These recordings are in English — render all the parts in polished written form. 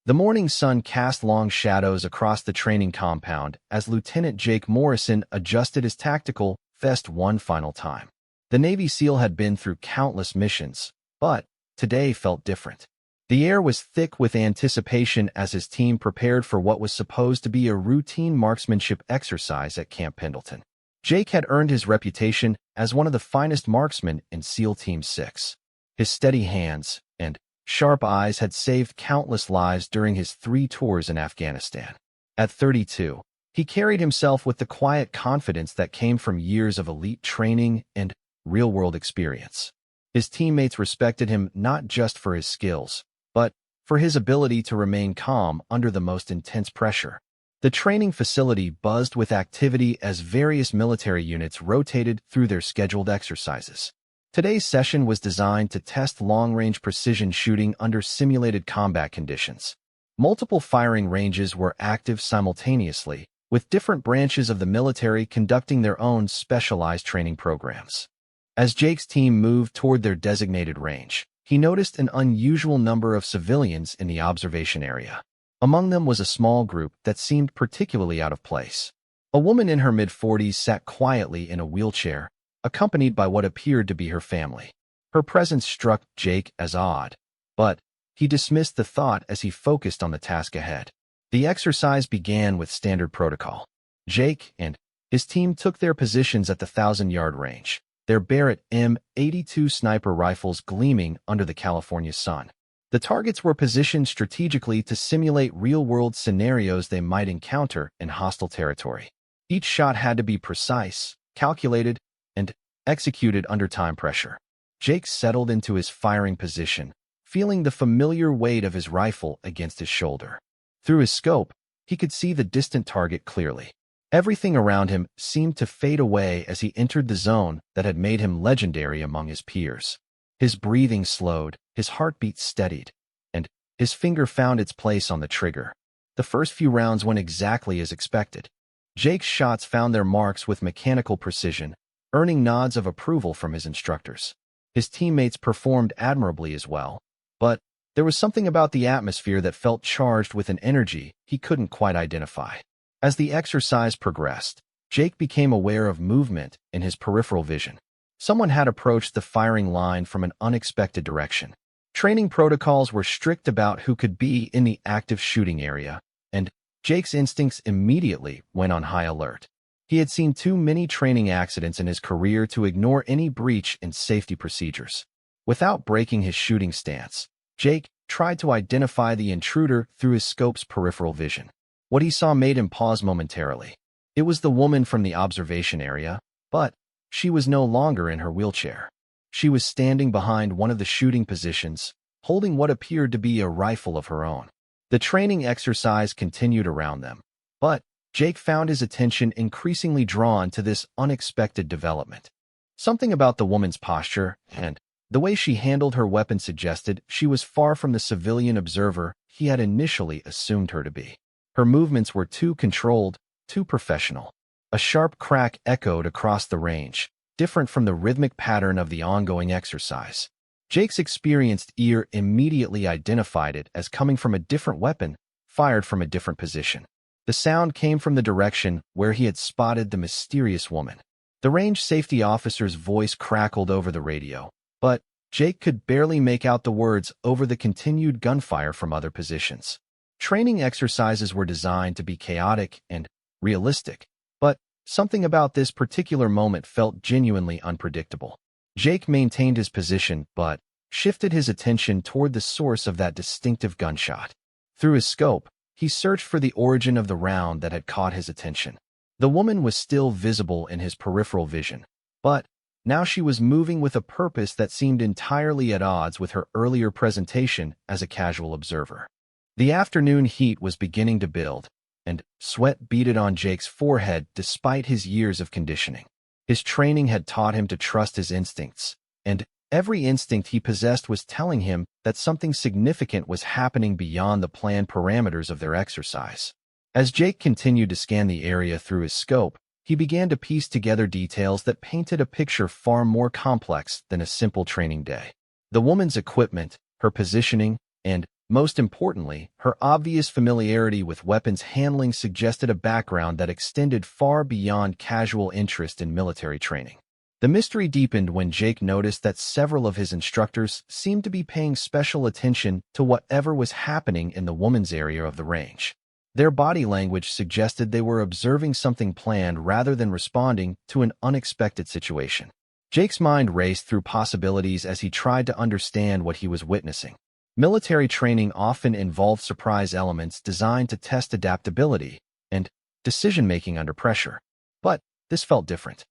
The morning sun cast long shadows across the training compound as Lieutenant Jake Morrison adjusted his tactical vest one final time. The Navy SEAL had been through countless missions, but today felt different. The air was thick with anticipation as his team prepared for what was supposed to be a routine marksmanship exercise at Camp Pendleton. Jake had earned his reputation as one of the finest marksmen in SEAL Team 6. His steady hands and sharp eyes had saved countless lives during his 3 tours in Afghanistan. At 32, he carried himself with the quiet confidence that came from years of elite training and real-world experience. His teammates respected him not just for his skills, but for his ability to remain calm under the most intense pressure. The training facility buzzed with activity as various military units rotated through their scheduled exercises. Today's session was designed to test long-range precision shooting under simulated combat conditions. Multiple firing ranges were active simultaneously, with different branches of the military conducting their own specialized training programs. As Jake's team moved toward their designated range, he noticed an unusual number of civilians in the observation area. Among them was a small group that seemed particularly out of place. A woman in her mid-40s sat quietly in a wheelchair, accompanied by what appeared to be her family. Her presence struck Jake as odd, but he dismissed the thought as he focused on the task ahead. The exercise began with standard protocol. Jake and his team took their positions at the 1,000-yard range, their Barrett M82 sniper rifles gleaming under the California sun. The targets were positioned strategically to simulate real-world scenarios they might encounter in hostile territory. Each shot had to be precise, calculated, and executed under time pressure. Jake settled into his firing position, feeling the familiar weight of his rifle against his shoulder. Through his scope, he could see the distant target clearly. Everything around him seemed to fade away as he entered the zone that had made him legendary among his peers. His breathing slowed, his heartbeat steadied, and his finger found its place on the trigger. The first few rounds went exactly as expected. Jake's shots found their marks with mechanical precision, earning nods of approval from his instructors. His teammates performed admirably as well, but there was something about the atmosphere that felt charged with an energy he couldn't quite identify. As the exercise progressed, Jake became aware of movement in his peripheral vision. Someone had approached the firing line from an unexpected direction. Training protocols were strict about who could be in the active shooting area, and Jake's instincts immediately went on high alert. He had seen too many training accidents in his career to ignore any breach in safety procedures. Without breaking his shooting stance, Jake tried to identify the intruder through his scope's peripheral vision. What he saw made him pause momentarily. It was the woman from the observation area, but she was no longer in her wheelchair. She was standing behind one of the shooting positions, holding what appeared to be a rifle of her own. The training exercise continued around them, but Jake found his attention increasingly drawn to this unexpected development. Something about the woman's posture and the way she handled her weapon suggested she was far from the civilian observer he had initially assumed her to be. Her movements were too controlled, too professional. A sharp crack echoed across the range, different from the rhythmic pattern of the ongoing exercise. Jake's experienced ear immediately identified it as coming from a different weapon, fired from a different position. The sound came from the direction where he had spotted the mysterious woman. The range safety officer's voice crackled over the radio, but Jake could barely make out the words over the continued gunfire from other positions. Training exercises were designed to be chaotic and realistic, but something about this particular moment felt genuinely unpredictable. Jake maintained his position, but shifted his attention toward the source of that distinctive gunshot. Through his scope, he searched for the origin of the round that had caught his attention. The woman was still visible in his peripheral vision, but now she was moving with a purpose that seemed entirely at odds with her earlier presentation as a casual observer. The afternoon heat was beginning to build, and sweat beaded on Jake's forehead despite his years of conditioning. His training had taught him to trust his instincts, and every instinct he possessed was telling him that something significant was happening beyond the planned parameters of their exercise. As Jake continued to scan the area through his scope, he began to piece together details that painted a picture far more complex than a simple training day. The woman's equipment, her positioning, and most importantly, her obvious familiarity with weapons handling suggested a background that extended far beyond casual interest in military training. The mystery deepened when Jake noticed that several of his instructors seemed to be paying special attention to whatever was happening in the woman's area of the range. Their body language suggested they were observing something planned rather than responding to an unexpected situation. Jake's mind raced through possibilities as he tried to understand what he was witnessing. Military training often involved surprise elements designed to test adaptability and decision-making under pressure. But this felt different.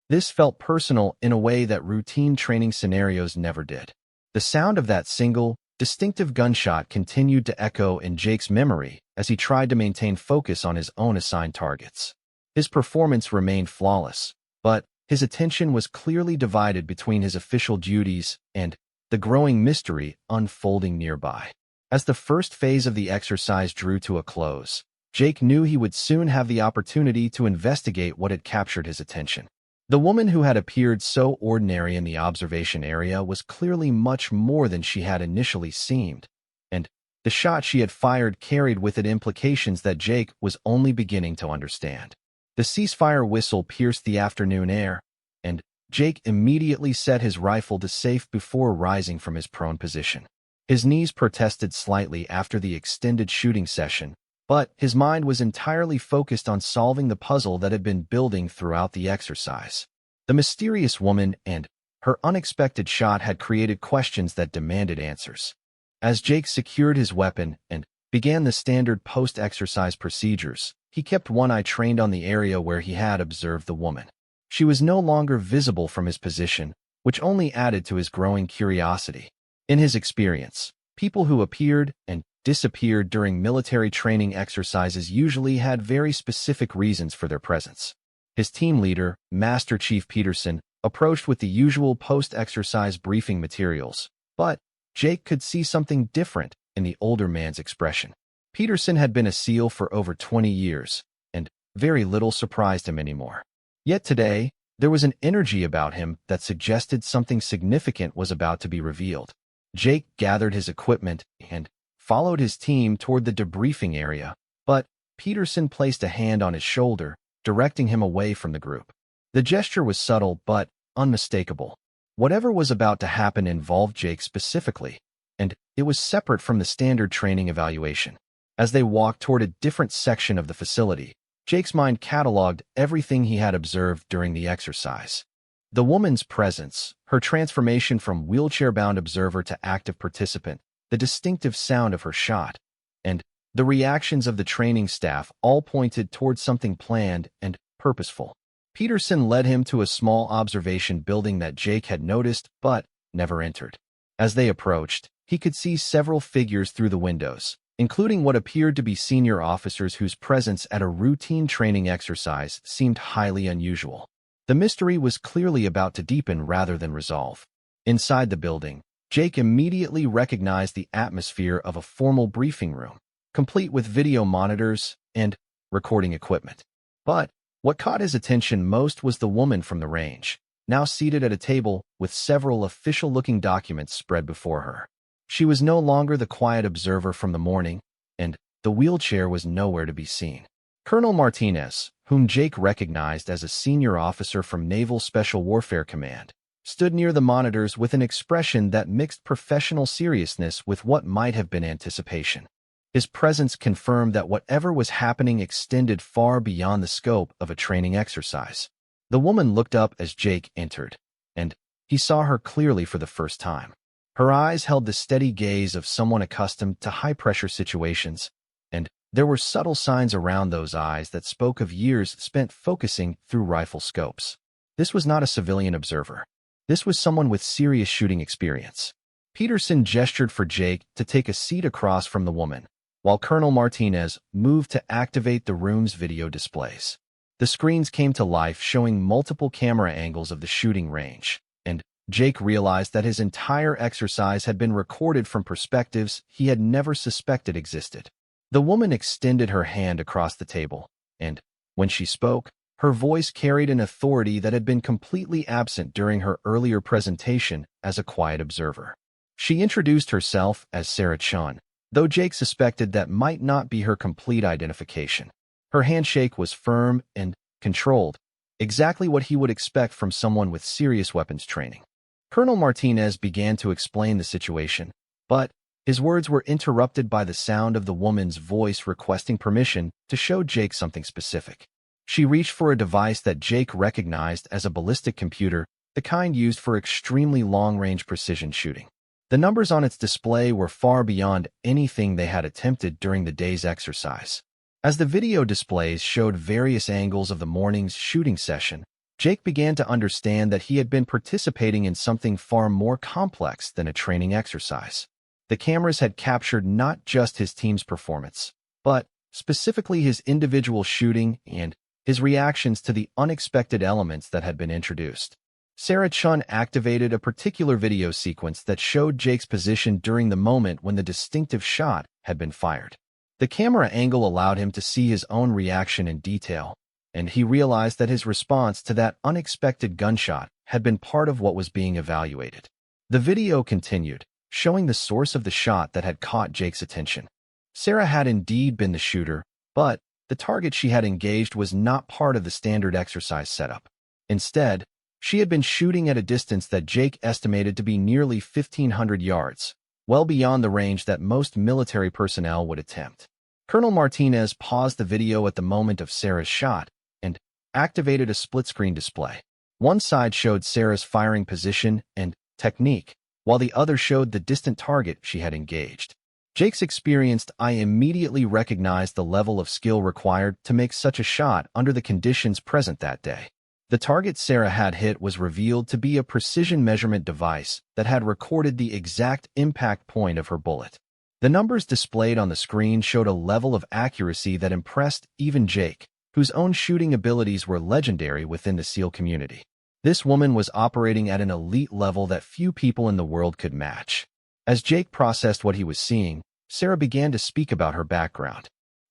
This felt personal in a way that routine training scenarios never did. The sound of that single, distinctive gunshot continued to echo in Jake's memory as he tried to maintain focus on his own assigned targets. His performance remained flawless, but his attention was clearly divided between his official duties and the growing mystery unfolding nearby. As the first phase of the exercise drew to a close, Jake knew he would soon have the opportunity to investigate what had captured his attention. The woman who had appeared so ordinary in the observation area was clearly much more than she had initially seemed, and the shot she had fired carried with it implications that Jake was only beginning to understand. The ceasefire whistle pierced the afternoon air, and Jake immediately set his rifle to safe before rising from his prone position. His knees protested slightly after the extended shooting session, but his mind was entirely focused on solving the puzzle that had been building throughout the exercise. The mysterious woman and her unexpected shot had created questions that demanded answers. As Jake secured his weapon and began the standard post-exercise procedures, he kept one eye trained on the area where he had observed the woman. She was no longer visible from his position, which only added to his growing curiosity. In his experience, people who appeared and disappeared during military training exercises usually had very specific reasons for their presence. His team leader, Master Chief Peterson, approached with the usual post-exercise briefing materials, but Jake could see something different in the older man's expression. Peterson had been a SEAL for over 20 years, and very little surprised him anymore. Yet today, there was an energy about him that suggested something significant was about to be revealed. Jake gathered his equipment and followed his team toward the debriefing area, but Peterson placed a hand on his shoulder, directing him away from the group. The gesture was subtle but unmistakable. Whatever was about to happen involved Jake specifically, and it was separate from the standard training evaluation. As they walked toward a different section of the facility, Jake's mind cataloged everything he had observed during the exercise. The woman's presence, her transformation from wheelchair-bound observer to active participant, the distinctive sound of her shot, and the reactions of the training staff all pointed towards something planned and purposeful. Peterson led him to a small observation building that Jake had noticed but never entered. As they approached, he could see several figures through the windows, including what appeared to be senior officers whose presence at a routine training exercise seemed highly unusual. The mystery was clearly about to deepen rather than resolve. Inside the building, Jake immediately recognized the atmosphere of a formal briefing room, complete with video monitors and recording equipment. But what caught his attention most was the woman from the range, now seated at a table with several official-looking documents spread before her. She was no longer the quiet observer from the morning, and the wheelchair was nowhere to be seen. Colonel Martinez, whom Jake recognized as a senior officer from Naval Special Warfare Command, stood near the monitors with an expression that mixed professional seriousness with what might have been anticipation. His presence confirmed that whatever was happening extended far beyond the scope of a training exercise. The woman looked up as Jake entered, and he saw her clearly for the first time. Her eyes held the steady gaze of someone accustomed to high-pressure situations, and there were subtle signs around those eyes that spoke of years spent focusing through rifle scopes. This was not a civilian observer. This was someone with serious shooting experience. Peterson gestured for Jake to take a seat across from the woman, while Colonel Martinez moved to activate the room's video displays. The screens came to life, showing multiple camera angles of the shooting range, and Jake realized that his entire exercise had been recorded from perspectives he had never suspected existed. The woman extended her hand across the table, and when she spoke, her voice carried an authority that had been completely absent during her earlier presentation as a quiet observer. She introduced herself as Sarah Chun, though Jake suspected that might not be her complete identification. Her handshake was firm and controlled, exactly what he would expect from someone with serious weapons training. Colonel Martinez began to explain the situation, but his words were interrupted by the sound of the woman's voice requesting permission to show Jake something specific. She reached for a device that Jake recognized as a ballistic computer, the kind used for extremely long-range precision shooting. The numbers on its display were far beyond anything they had attempted during the day's exercise. As the video displays showed various angles of the morning's shooting session, Jake began to understand that he had been participating in something far more complex than a training exercise. The cameras had captured not just his team's performance, but specifically his individual shooting and his reactions to the unexpected elements that had been introduced. Sarah Chun activated a particular video sequence that showed Jake's position during the moment when the distinctive shot had been fired. The camera angle allowed him to see his own reaction in detail, and he realized that his response to that unexpected gunshot had been part of what was being evaluated. The video continued, showing the source of the shot that had caught Jake's attention. Sarah had indeed been the shooter, but the target she had engaged was not part of the standard exercise setup. Instead, she had been shooting at a distance that Jake estimated to be nearly 1,500 yards, well beyond the range that most military personnel would attempt. Colonel Martinez paused the video at the moment of Sarah's shot and activated a split-screen display. One side showed Sarah's firing position and technique, while the other showed the distant target she had engaged. Jake's experienced eye immediately recognized the level of skill required to make such a shot under the conditions present that day. The target Sarah had hit was revealed to be a precision measurement device that had recorded the exact impact point of her bullet. The numbers displayed on the screen showed a level of accuracy that impressed even Jake, whose own shooting abilities were legendary within the SEAL community. This woman was operating at an elite level that few people in the world could match. As Jake processed what he was seeing, Sarah began to speak about her background.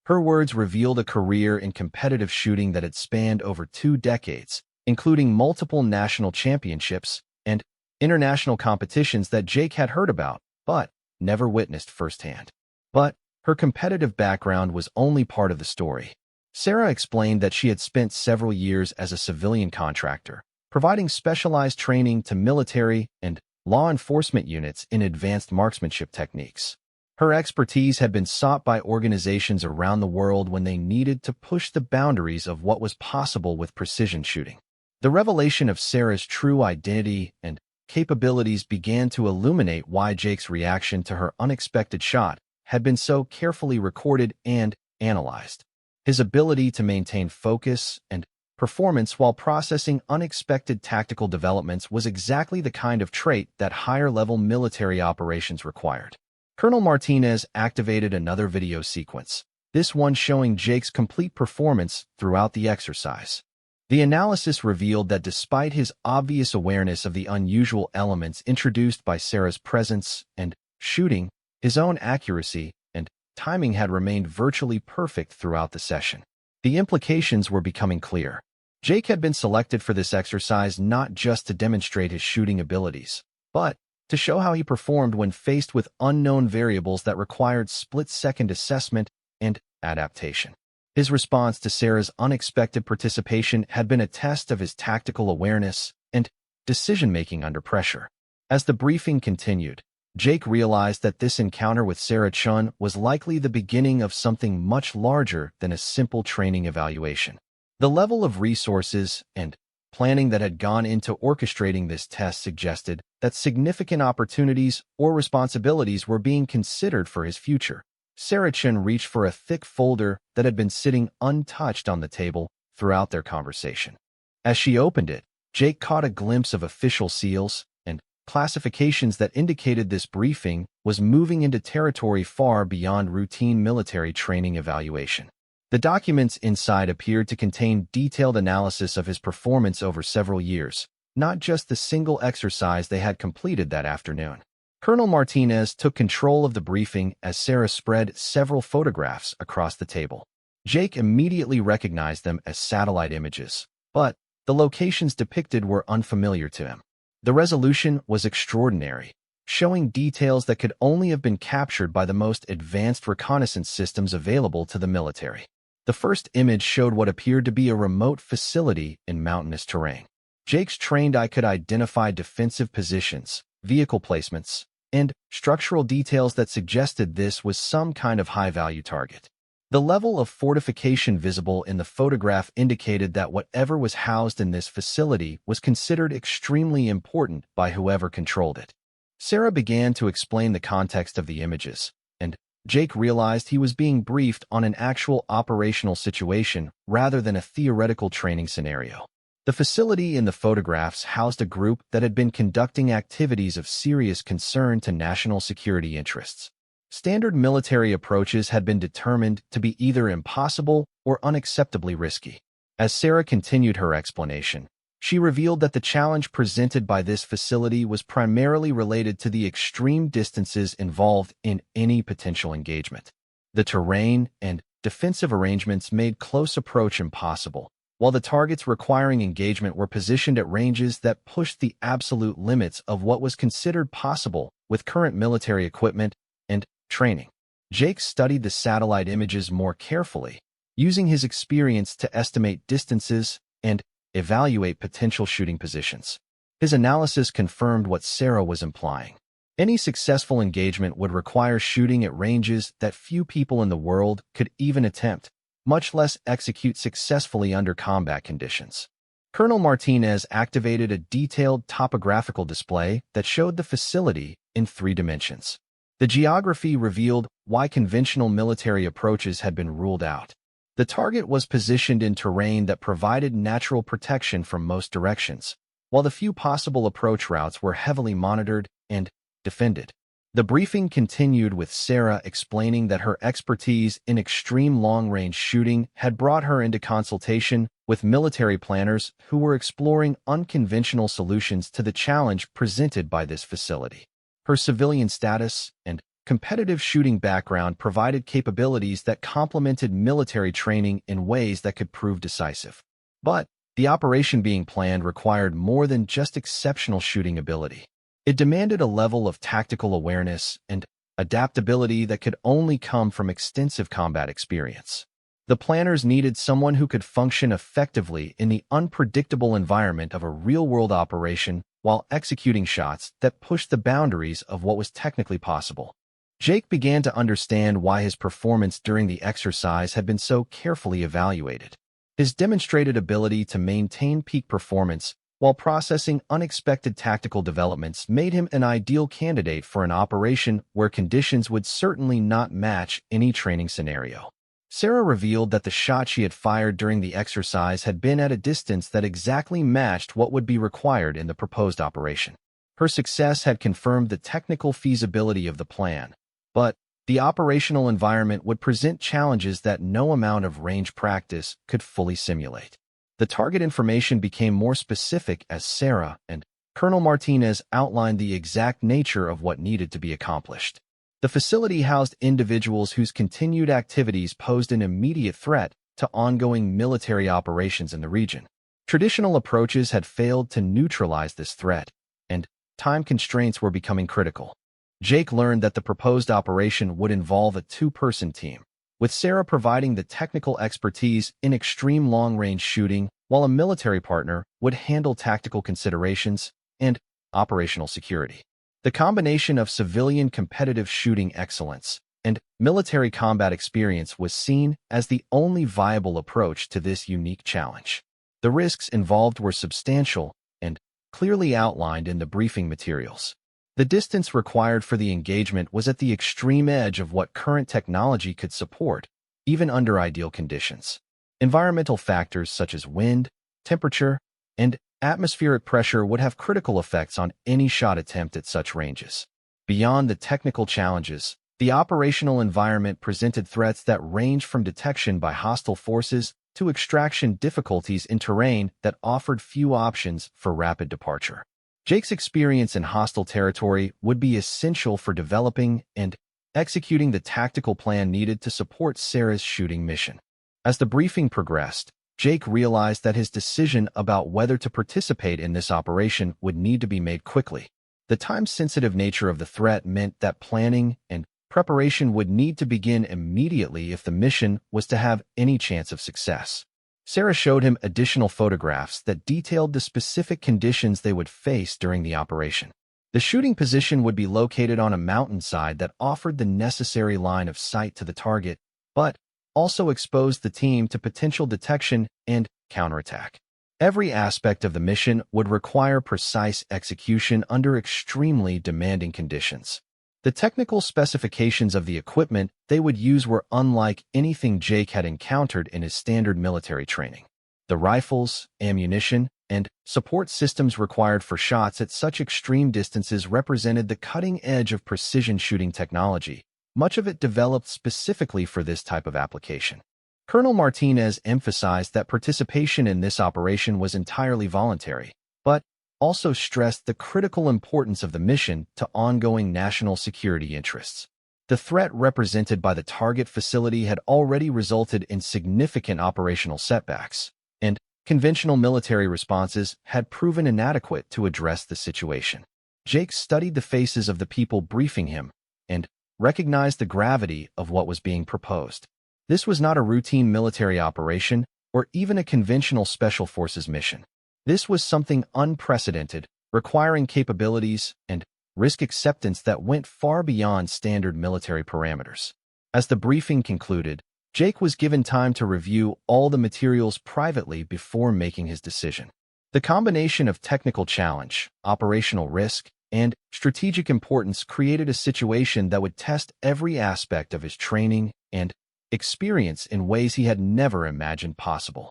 Her words revealed a career in competitive shooting that had spanned over 2 decades, including multiple national championships and international competitions that Jake had heard about, but never witnessed firsthand. But her competitive background was only part of the story. Sarah explained that she had spent several years as a civilian contractor, providing specialized training to military and law enforcement units in advanced marksmanship techniques. Her expertise had been sought by organizations around the world when they needed to push the boundaries of what was possible with precision shooting. The revelation of Sarah's true identity and capabilities began to illuminate why Jake's reaction to her unexpected shot had been so carefully recorded and analyzed. His ability to maintain focus and performance while processing unexpected tactical developments was exactly the kind of trait that higher-level military operations required. Colonel Martinez activated another video sequence, this one showing Jake's complete performance throughout the exercise. The analysis revealed that despite his obvious awareness of the unusual elements introduced by Sarah's presence and shooting, his own accuracy and timing had remained virtually perfect throughout the session. The implications were becoming clear. Jake had been selected for this exercise not just to demonstrate his shooting abilities, but to show how he performed when faced with unknown variables that required split-second assessment and adaptation. His response to Sarah's unexpected participation had been a test of his tactical awareness and decision-making under pressure. As the briefing continued, Jake realized that this encounter with Sarah Chun was likely the beginning of something much larger than a simple training evaluation. The level of resources and planning that had gone into orchestrating this test suggested that significant opportunities or responsibilities were being considered for his future. Sarah Chun reached for a thick folder that had been sitting untouched on the table throughout their conversation. As she opened it, Jake caught a glimpse of official seals and classifications that indicated this briefing was moving into territory far beyond routine military training evaluation. The documents inside appeared to contain detailed analysis of his performance over several years, not just the single exercise they had completed that afternoon. Colonel Martinez took control of the briefing as Sarah spread several photographs across the table. Jake immediately recognized them as satellite images, but the locations depicted were unfamiliar to him. The resolution was extraordinary, showing details that could only have been captured by the most advanced reconnaissance systems available to the military. The first image showed what appeared to be a remote facility in mountainous terrain. Jake's trained eye could identify defensive positions, vehicle placements, and structural details that suggested this was some kind of high-value target. The level of fortification visible in the photograph indicated that whatever was housed in this facility was considered extremely important by whoever controlled it. Sarah began to explain the context of the images, and Jake realized he was being briefed on an actual operational situation rather than a theoretical training scenario. The facility in the photographs housed a group that had been conducting activities of serious concern to national security interests. Standard military approaches had been determined to be either impossible or unacceptably risky. As Sarah continued her explanation, she revealed that the challenge presented by this facility was primarily related to the extreme distances involved in any potential engagement. The terrain and defensive arrangements made close approach impossible, while the targets requiring engagement were positioned at ranges that pushed the absolute limits of what was considered possible with current military equipment and training. Jake studied the satellite images more carefully, using his experience to estimate distances and evaluate potential shooting positions. His analysis confirmed what Sarah was implying. Any successful engagement would require shooting at ranges that few people in the world could even attempt, much less execute successfully under combat conditions. Colonel Martinez activated a detailed topographical display that showed the facility in 3 dimensions. The geography revealed why conventional military approaches had been ruled out. The target was positioned in terrain that provided natural protection from most directions, while the few possible approach routes were heavily monitored and defended. The briefing continued with Sarah explaining that her expertise in extreme long-range shooting had brought her into consultation with military planners who were exploring unconventional solutions to the challenge presented by this facility. Her civilian status and competitive shooting background provided capabilities that complemented military training in ways that could prove decisive. But the operation being planned required more than just exceptional shooting ability. It demanded a level of tactical awareness and adaptability that could only come from extensive combat experience. The planners needed someone who could function effectively in the unpredictable environment of a real-world operation while executing shots that pushed the boundaries of what was technically possible. Jake began to understand why his performance during the exercise had been so carefully evaluated. His demonstrated ability to maintain peak performance while processing unexpected tactical developments made him an ideal candidate for an operation where conditions would certainly not match any training scenario. Sarah revealed that the shot she had fired during the exercise had been at a distance that exactly matched what would be required in the proposed operation. Her success had confirmed the technical feasibility of the plan, but the operational environment would present challenges that no amount of range practice could fully simulate. The target information became more specific as Sarah and Colonel Martinez outlined the exact nature of what needed to be accomplished. The facility housed individuals whose continued activities posed an immediate threat to ongoing military operations in the region. Traditional approaches had failed to neutralize this threat, and time constraints were becoming critical. Jake learned that the proposed operation would involve a 2-person team, with Sarah providing the technical expertise in extreme long-range shooting, while a military partner would handle tactical considerations and operational security. The combination of civilian competitive shooting excellence and military combat experience was seen as the only viable approach to this unique challenge. The risks involved were substantial and clearly outlined in the briefing materials. The distance required for the engagement was at the extreme edge of what current technology could support, even under ideal conditions. Environmental factors such as wind, temperature, and atmospheric pressure would have critical effects on any shot attempt at such ranges. Beyond the technical challenges, the operational environment presented threats that ranged from detection by hostile forces to extraction difficulties in terrain that offered few options for rapid departure. Jake's experience in hostile territory would be essential for developing and executing the tactical plan needed to support Sarah's shooting mission. As the briefing progressed, Jake realized that his decision about whether to participate in this operation would need to be made quickly. The time-sensitive nature of the threat meant that planning and preparation would need to begin immediately if the mission was to have any chance of success. Sarah showed him additional photographs that detailed the specific conditions they would face during the operation. The shooting position would be located on a mountainside that offered the necessary line of sight to the target, but also exposed the team to potential detection and counterattack. Every aspect of the mission would require precise execution under extremely demanding conditions. The technical specifications of the equipment they would use were unlike anything Jake had encountered in his standard military training. The rifles, ammunition, and support systems required for shots at such extreme distances represented the cutting edge of precision shooting technology, much of it developed specifically for this type of application. Colonel Martinez emphasized that participation in this operation was entirely voluntary, but also stressed the critical importance of the mission to ongoing national security interests. The threat represented by the target facility had already resulted in significant operational setbacks, and conventional military responses had proven inadequate to address the situation. Jake studied the faces of the people briefing him and recognized the gravity of what was being proposed. This was not a routine military operation or even a conventional special forces mission. This was something unprecedented, requiring capabilities and risk acceptance that went far beyond standard military parameters. As the briefing concluded, Jake was given time to review all the materials privately before making his decision. The combination of technical challenge, operational risk, and strategic importance created a situation that would test every aspect of his training and experience in ways he had never imagined possible.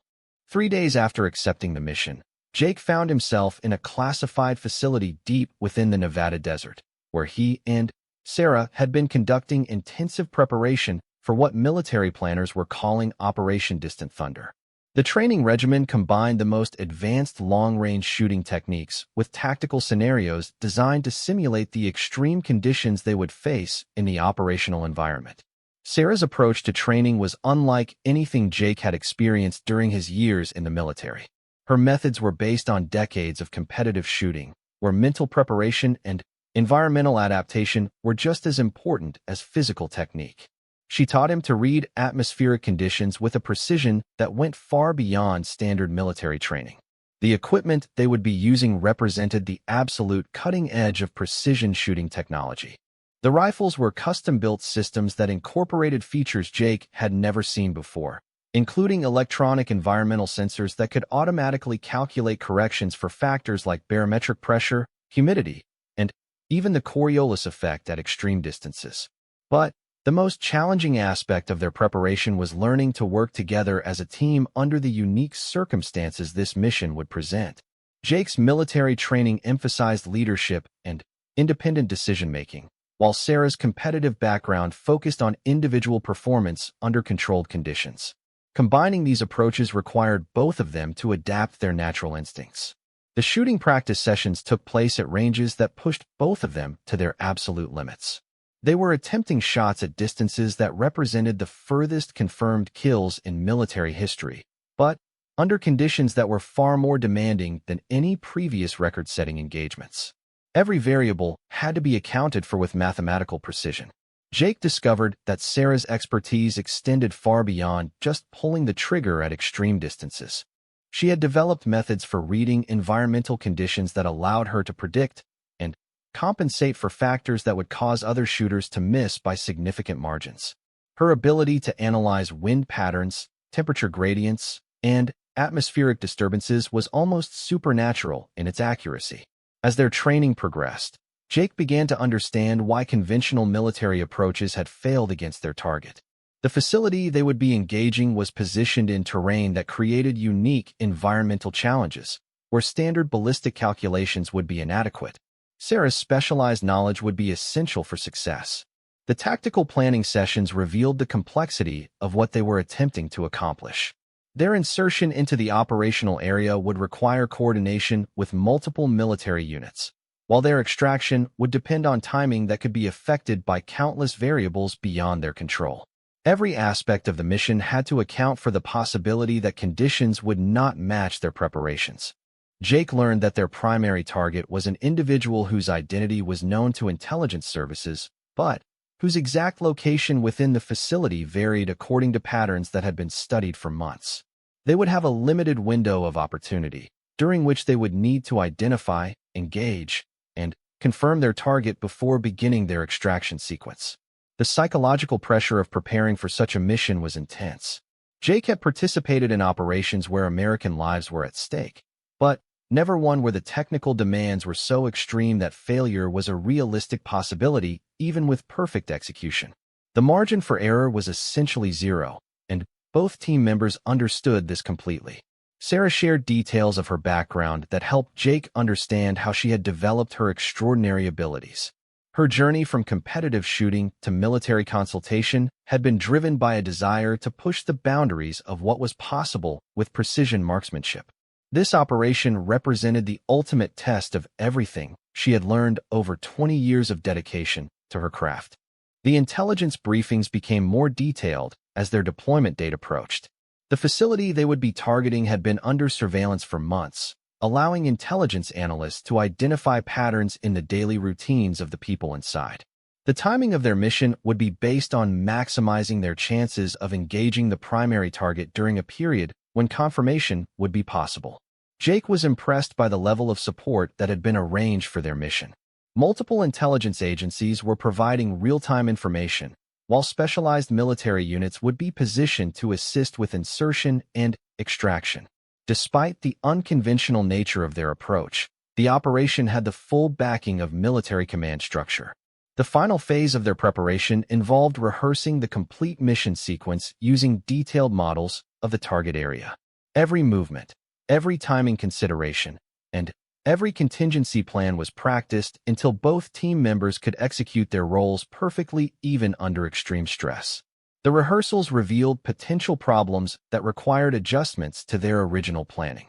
3 days after accepting the mission, Jake found himself in a classified facility deep within the Nevada desert, where he and Sarah had been conducting intensive preparation for what military planners were calling Operation Distant Thunder. The training regimen combined the most advanced long-range shooting techniques with tactical scenarios designed to simulate the extreme conditions they would face in the operational environment. Sarah's approach to training was unlike anything Jake had experienced during his years in the military. Her methods were based on decades of competitive shooting, where mental preparation and environmental adaptation were just as important as physical technique. She taught him to read atmospheric conditions with a precision that went far beyond standard military training. The equipment they would be using represented the absolute cutting edge of precision shooting technology. The rifles were custom-built systems that incorporated features Jake had never seen before, including electronic environmental sensors that could automatically calculate corrections for factors like barometric pressure, humidity, and even the Coriolis effect at extreme distances. But the most challenging aspect of their preparation was learning to work together as a team under the unique circumstances this mission would present. Jake's military training emphasized leadership and independent decision-making, while Sarah's competitive background focused on individual performance under controlled conditions. Combining these approaches required both of them to adapt their natural instincts. The shooting practice sessions took place at ranges that pushed both of them to their absolute limits. They were attempting shots at distances that represented the furthest confirmed kills in military history, but under conditions that were far more demanding than any previous record-setting engagements. Every variable had to be accounted for with mathematical precision. Jake discovered that Sarah's expertise extended far beyond just pulling the trigger at extreme distances. She had developed methods for reading environmental conditions that allowed her to predict and compensate for factors that would cause other shooters to miss by significant margins. Her ability to analyze wind patterns, temperature gradients, and atmospheric disturbances was almost supernatural in its accuracy. As their training progressed, Jake began to understand why conventional military approaches had failed against their target. The facility they would be engaging was positioned in terrain that created unique environmental challenges, where standard ballistic calculations would be inadequate. Sarah's specialized knowledge would be essential for success. The tactical planning sessions revealed the complexity of what they were attempting to accomplish. Their insertion into the operational area would require coordination with multiple military units, while their extraction would depend on timing that could be affected by countless variables beyond their control. Every aspect of the mission had to account for the possibility that conditions would not match their preparations. Jake learned that their primary target was an individual whose identity was known to intelligence services, but whose exact location within the facility varied according to patterns that had been studied for months. They would have a limited window of opportunity, during which they would need to identify, engage, and confirm their target before beginning their extraction sequence. The psychological pressure of preparing for such a mission was intense. Jake had participated in operations where American lives were at stake, but never one where the technical demands were so extreme that failure was a realistic possibility, even with perfect execution. The margin for error was essentially zero, and both team members understood this completely. Sarah shared details of her background that helped Jake understand how she had developed her extraordinary abilities. Her journey from competitive shooting to military consultation had been driven by a desire to push the boundaries of what was possible with precision marksmanship. This operation represented the ultimate test of everything she had learned over 20 years of dedication to her craft. The intelligence briefings became more detailed as their deployment date approached. The facility they would be targeting had been under surveillance for months, allowing intelligence analysts to identify patterns in the daily routines of the people inside. The timing of their mission would be based on maximizing their chances of engaging the primary target during a period when confirmation would be possible. Jake was impressed by the level of support that had been arranged for their mission. Multiple intelligence agencies were providing real-time information, while specialized military units would be positioned to assist with insertion and extraction. Despite the unconventional nature of their approach, the operation had the full backing of military command structure. The final phase of their preparation involved rehearsing the complete mission sequence using detailed models of the target area. Every movement, every timing consideration, and every contingency plan was practiced until both team members could execute their roles perfectly even under extreme stress. The rehearsals revealed potential problems that required adjustments to their original planning.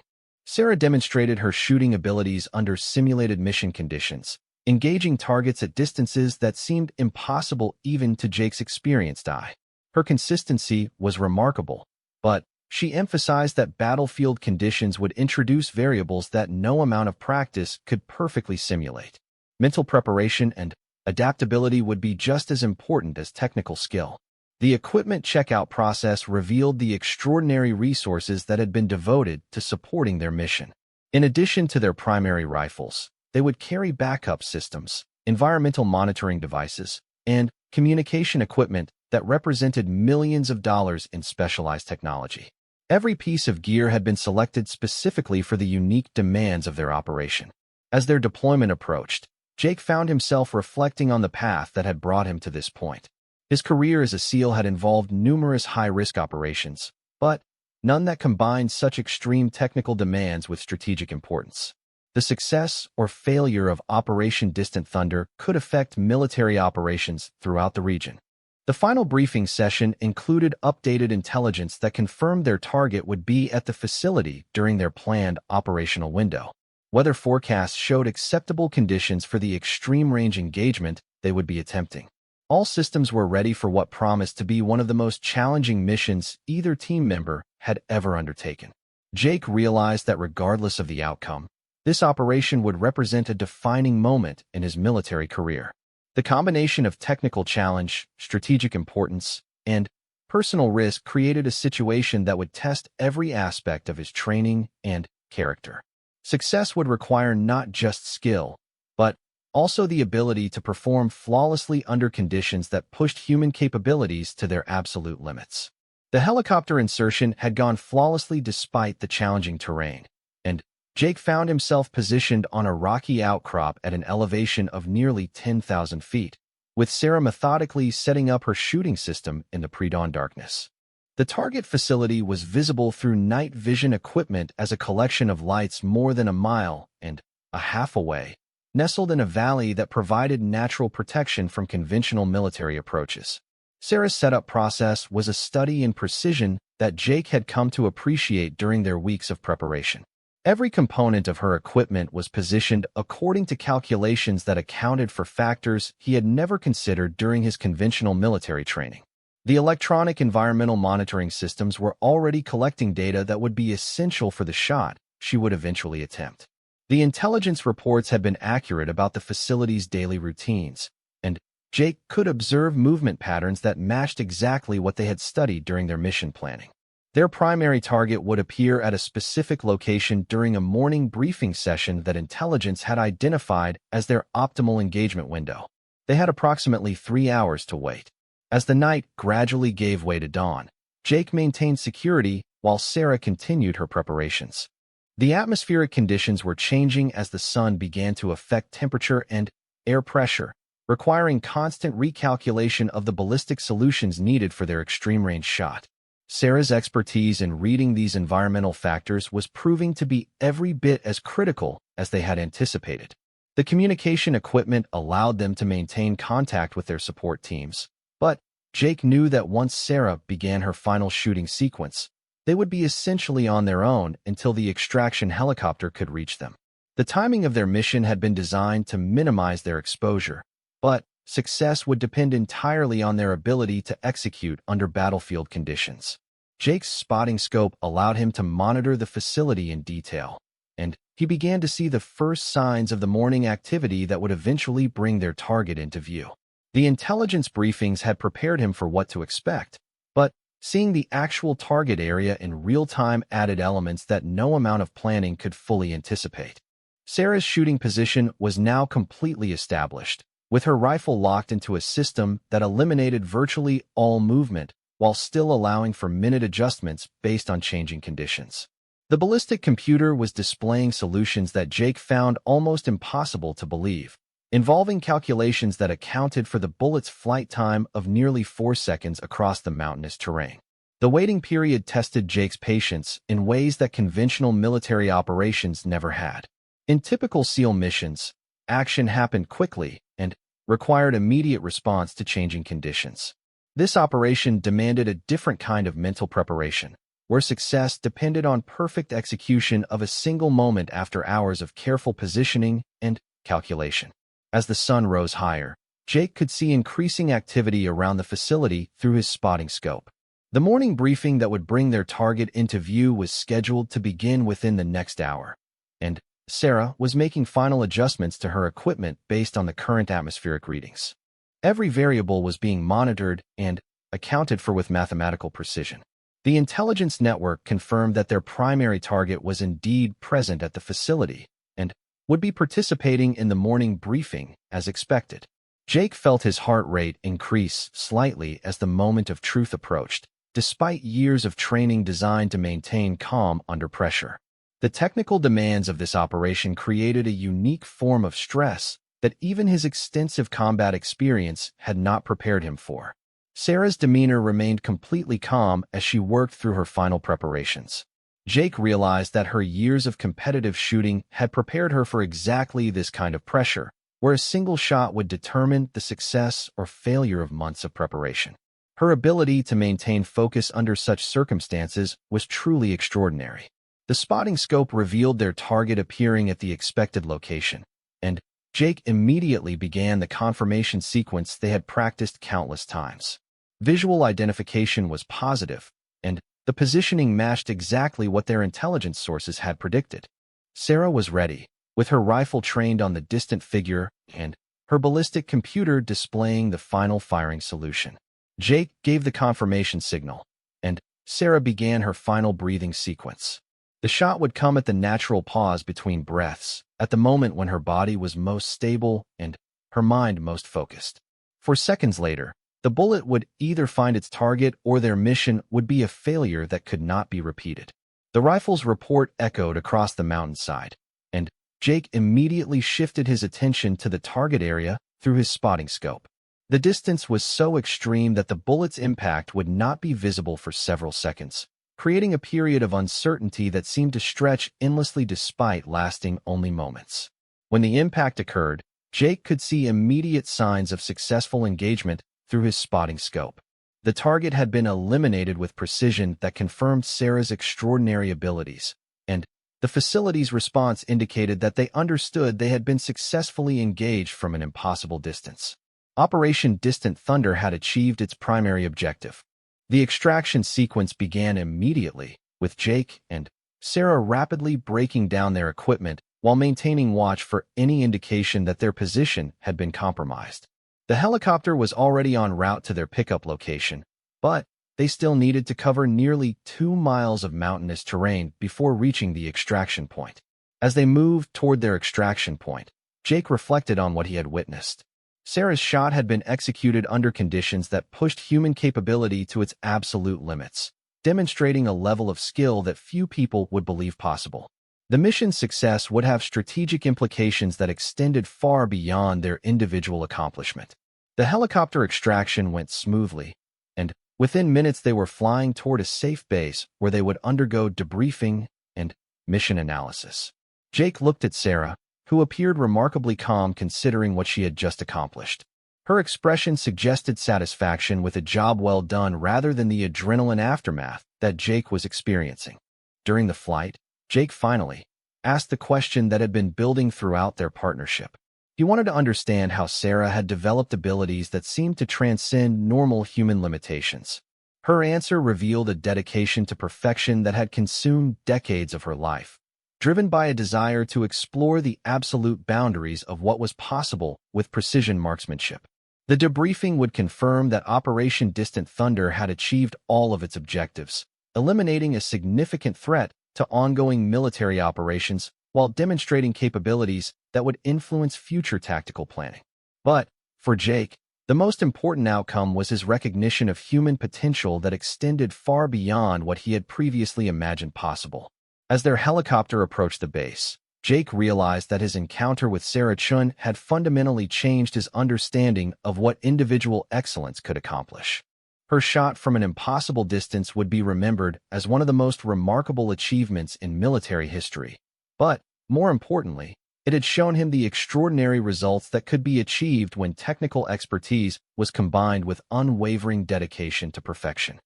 Sarah demonstrated her shooting abilities under simulated mission conditions, engaging targets at distances that seemed impossible even to Jake's experienced eye. Her consistency was remarkable, but she emphasized that battlefield conditions would introduce variables that no amount of practice could perfectly simulate. Mental preparation and adaptability would be just as important as technical skill. The equipment checkout process revealed the extraordinary resources that had been devoted to supporting their mission. In addition to their primary rifles, they would carry backup systems, environmental monitoring devices, and communication equipment that represented millions of dollars in specialized technology. Every piece of gear had been selected specifically for the unique demands of their operation. As their deployment approached, Jake found himself reflecting on the path that had brought him to this point. His career as a SEAL had involved numerous high-risk operations, but none that combined such extreme technical demands with strategic importance. The success or failure of Operation Distant Thunder could affect military operations throughout the region. The final briefing session included updated intelligence that confirmed their target would be at the facility during their planned operational window. Weather forecasts showed acceptable conditions for the extreme-range engagement they would be attempting. All systems were ready for what promised to be one of the most challenging missions either team member had ever undertaken. Jake realized that regardless of the outcome, this operation would represent a defining moment in his military career. The combination of technical challenge, strategic importance, and personal risk created a situation that would test every aspect of his training and character. Success would require not just skill, but also the ability to perform flawlessly under conditions that pushed human capabilities to their absolute limits. The helicopter insertion had gone flawlessly despite the challenging terrain, and Jake found himself positioned on a rocky outcrop at an elevation of nearly 10,000 feet, with Sarah methodically setting up her shooting system in the pre-dawn darkness. The target facility was visible through night vision equipment as a collection of lights more than a mile and a half away, nestled in a valley that provided natural protection from conventional military approaches. Sarah's setup process was a study in precision that Jake had come to appreciate during their weeks of preparation. Every component of her equipment was positioned according to calculations that accounted for factors he had never considered during his conventional military training. The electronic environmental monitoring systems were already collecting data that would be essential for the shot, she would eventually attempt. The intelligence reports had been accurate about the facility's daily routines, and Jake could observe movement patterns that matched exactly what they had studied during their mission planning. Their primary target would appear at a specific location during a morning briefing session that intelligence had identified as their optimal engagement window. They had approximately 3 hours to wait. As the night gradually gave way to dawn, Jake maintained security while Sarah continued her preparations. The atmospheric conditions were changing as the sun began to affect temperature and air pressure, requiring constant recalculation of the ballistic solutions needed for their extreme-range shot. Sarah's expertise in reading these environmental factors was proving to be every bit as critical as they had anticipated. The communication equipment allowed them to maintain contact with their support teams, but Jake knew that once Sarah began her final shooting sequence, they would be essentially on their own until the extraction helicopter could reach them. The timing of their mission had been designed to minimize their exposure, but success would depend entirely on their ability to execute under battlefield conditions. Jake's spotting scope allowed him to monitor the facility in detail, and he began to see the first signs of the morning activity that would eventually bring their target into view. The intelligence briefings had prepared him for what to expect, but seeing the actual target area in real time added elements that no amount of planning could fully anticipate. Sarah's shooting position was now completely established, with her rifle locked into a system that eliminated virtually all movement while still allowing for minute adjustments based on changing conditions. The ballistic computer was displaying solutions that Jake found almost impossible to believe, involving calculations that accounted for the bullet's flight time of nearly 4 seconds across the mountainous terrain. The waiting period tested Jake's patience in ways that conventional military operations never had. In typical SEAL missions, action happened quickly and required immediate response to changing conditions. This operation demanded a different kind of mental preparation, where success depended on perfect execution of a single moment after hours of careful positioning and calculation. As the sun rose higher, Jake could see increasing activity around the facility through his spotting scope. The morning briefing that would bring their target into view was scheduled to begin within the next hour, and Sarah was making final adjustments to her equipment based on the current atmospheric readings. Every variable was being monitored and accounted for with mathematical precision. The intelligence network confirmed that their primary target was indeed present at the facility and would be participating in the morning briefing as expected. Jake felt his heart rate increase slightly as the moment of truth approached, despite years of training designed to maintain calm under pressure. The technical demands of this operation created a unique form of stress that even his extensive combat experience had not prepared him for. Sarah's demeanor remained completely calm as she worked through her final preparations. Jake realized that her years of competitive shooting had prepared her for exactly this kind of pressure, where a single shot would determine the success or failure of months of preparation. Her ability to maintain focus under such circumstances was truly extraordinary. The spotting scope revealed their target appearing at the expected location, and Jake immediately began the confirmation sequence they had practiced countless times. Visual identification was positive, and the positioning matched exactly what their intelligence sources had predicted. Sarah was ready, with her rifle trained on the distant figure and her ballistic computer displaying the final firing solution. Jake gave the confirmation signal, and Sarah began her final breathing sequence. The shot would come at the natural pause between breaths, at the moment when her body was most stable and her mind most focused. For seconds later, the bullet would either find its target or their mission would be a failure that could not be repeated. The rifle's report echoed across the mountainside, and Jake immediately shifted his attention to the target area through his spotting scope. The distance was so extreme that the bullet's impact would not be visible for several seconds, creating a period of uncertainty that seemed to stretch endlessly despite lasting only moments. When the impact occurred, Jake could see immediate signs of successful engagement through his spotting scope. The target had been eliminated with precision that confirmed Sarah's extraordinary abilities, and the facility's response indicated that they understood they had been successfully engaged from an impossible distance. Operation Distant Thunder had achieved its primary objective. The extraction sequence began immediately, with Jake and Sarah rapidly breaking down their equipment while maintaining watch for any indication that their position had been compromised. The helicopter was already en route to their pickup location, but they still needed to cover nearly 2 miles of mountainous terrain before reaching the extraction point. As they moved toward their extraction point, Jake reflected on what he had witnessed. Sarah's shot had been executed under conditions that pushed human capability to its absolute limits, demonstrating a level of skill that few people would believe possible. The mission's success would have strategic implications that extended far beyond their individual accomplishment. The helicopter extraction went smoothly, and within minutes they were flying toward a safe base where they would undergo debriefing and mission analysis. Jake looked at Sarah, who appeared remarkably calm considering what she had just accomplished. Her expression suggested satisfaction with a job well done rather than the adrenaline aftermath that Jake was experiencing. During the flight, Jake finally asked the question that had been building throughout their partnership. He wanted to understand how Sarah had developed abilities that seemed to transcend normal human limitations. Her answer revealed a dedication to perfection that had consumed decades of her life, driven by a desire to explore the absolute boundaries of what was possible with precision marksmanship. The debriefing would confirm that Operation Distant Thunder had achieved all of its objectives, eliminating a significant threat to ongoing military operations while demonstrating capabilities that would influence future tactical planning. But, for Jake, the most important outcome was his recognition of human potential that extended far beyond what he had previously imagined possible. As their helicopter approached the base, Jake realized that his encounter with Sarah Chun had fundamentally changed his understanding of what individual excellence could accomplish. Her shot from an impossible distance would be remembered as one of the most remarkable achievements in military history. But, more importantly, it had shown him the extraordinary results that could be achieved when technical expertise was combined with unwavering dedication to perfection.